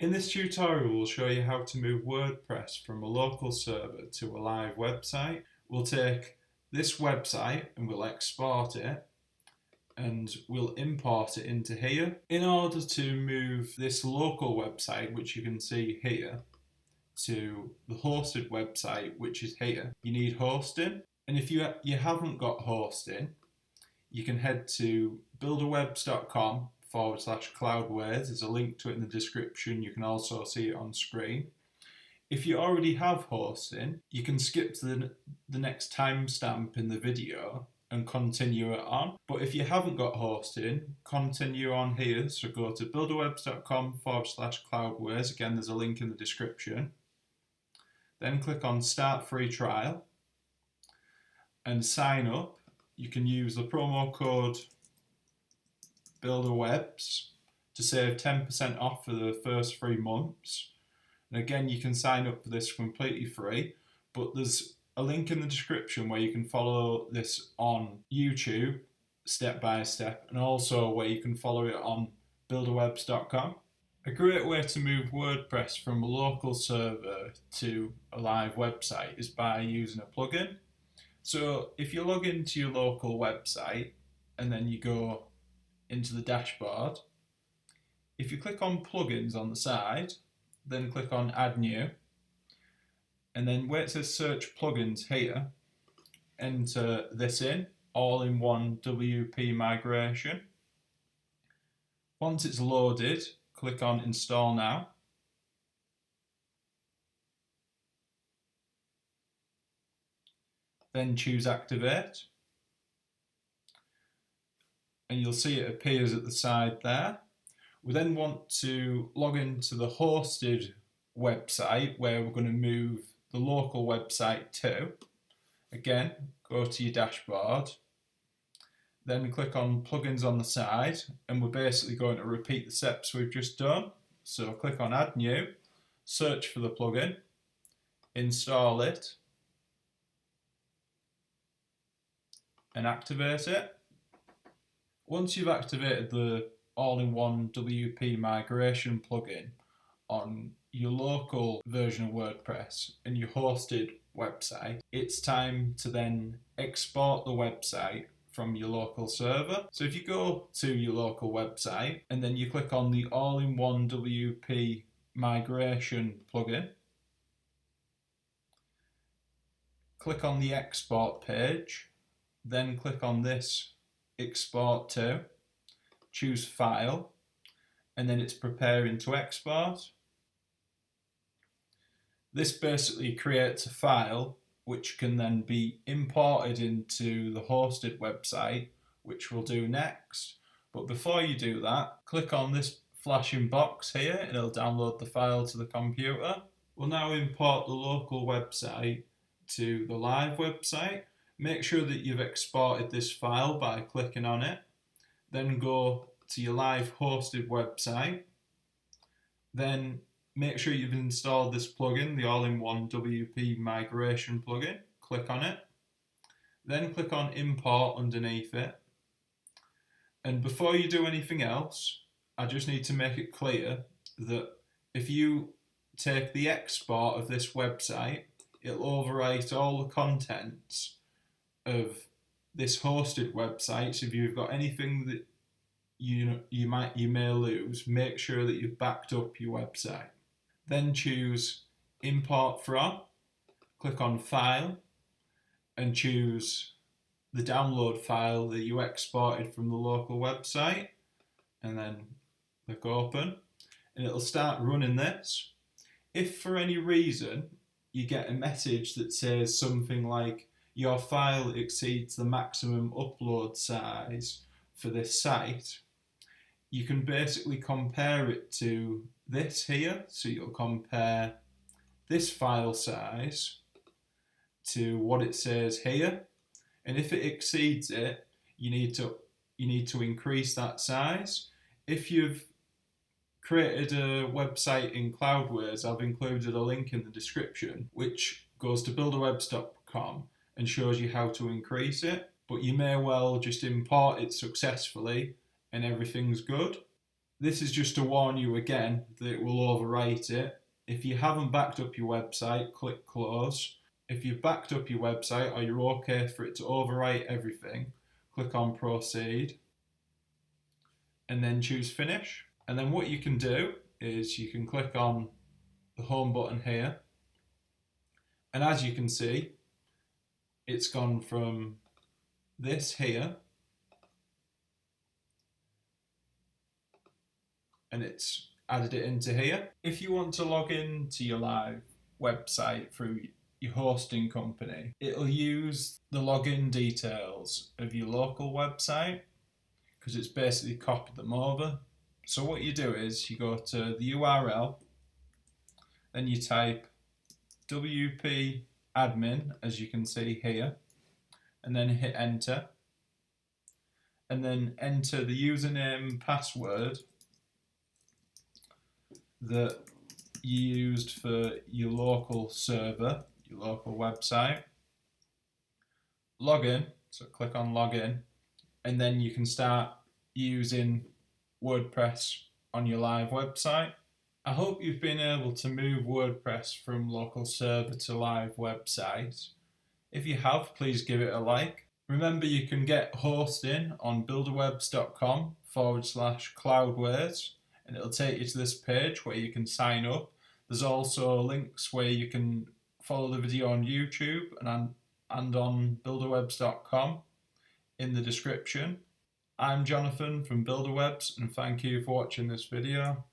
In this tutorial, we'll show you how to move WordPress from a local server to a live website. We'll take this website and we'll export it and we'll import it into here. In order to move this local website, which you can see here, to the hosted website, which is here, you need hosting. And if you haven't got hosting, you can head to buildawebs.com/cloudwares. There's a link to it in the description. You can also see it on screen. If you already have hosting, you can skip to the next timestamp in the video and continue it on. But if you haven't got hosting, continue on here. So go to buildawebs.com/cloudwares. Again, there's a link in the description. Then click on Start Free Trial and sign up. You can use the promo code BuilderWebs to save 10% off for the first 3 months. And again, you can sign up for this completely free, but there's a link in the description where you can follow this on YouTube step by step, and also where you can follow it on builderwebs.com. A great way to move WordPress from a local server to a live website is by using a plugin. So if you log into your local website and then you go into the dashboard, if you click on plugins on the side, then click on add new, and then where it says search plugins here, enter this in, all-in-one WP migration. Once it's loaded, click on install now. Then choose activate, and you'll see it appears at the side there. We then want to log into the hosted website where we're going to move the local website to. Again, go to your dashboard, then click on plugins on the side, and we're basically going to repeat the steps we've just done. So click on add new, search for the plugin, install it, and activate it. Once you've activated the all-in-one WP migration plugin on your local version of WordPress and your hosted website, it's time to then export the website from your local server. So if you go to your local website and then you click on the all-in-one WP migration plugin, click on the export page, then click on this export to, choose file, and then it's preparing to export. This basically creates a file which can then be imported into the hosted website, which we'll do next. But before you do that, click on this flashing box here and it'll download the file to the computer. We'll now import the local website to the live website. Make sure that you've exported this file by clicking on it. Then go to your live hosted website. Then make sure you've installed this plugin, the all-in-one WP migration plugin. Click on it. Then click on import underneath it. And before you do anything else, I just need to make it clear that if you take the export of this website, it'll overwrite all the contents of this hosted website. So if you've got anything that you may lose, make sure that you've backed up your website. Then choose import from, click on file, and choose the download file that you exported from the local website, and then click open, and it'll start running this. If for any reason you get a message that says something like your file exceeds the maximum upload size for this site, you can basically compare it to this here. So you'll compare this file size to what it says here, and if it exceeds it, you need to increase that size. If you've created a website in Cloudwares, I've included a link in the description which goes to builderwebs.com and shows you how to increase it, but you may well just import it successfully and everything's good. This is just to warn you again that it will overwrite it. If you haven't backed up your website, click close. If you've backed up your website or you're okay for it to overwrite everything, click on proceed and then choose finish. And then what you can do is you can click on the home button here, and as you can see, it's gone from this here and it's added it into here. If you want to log into your live website through your hosting company, it'll use the login details of your local website because it's basically copied them over. So what you do is you go to the URL, then you type WP admin, as you can see here, and then hit enter, and then enter the username and password that you used for your local server, your local website. Login, so click on login, and then you can start using WordPress on your live website. I hope you've been able to move WordPress from local server to live website. If you have, please give it a like. Remember, you can get hosting on builderwebs.com/cloudways, and it'll take you to this page where you can sign up. There's also links where you can follow the video on YouTube and on builderwebs.com in the description. I'm Jonathan from Builderwebs, and thank you for watching this video.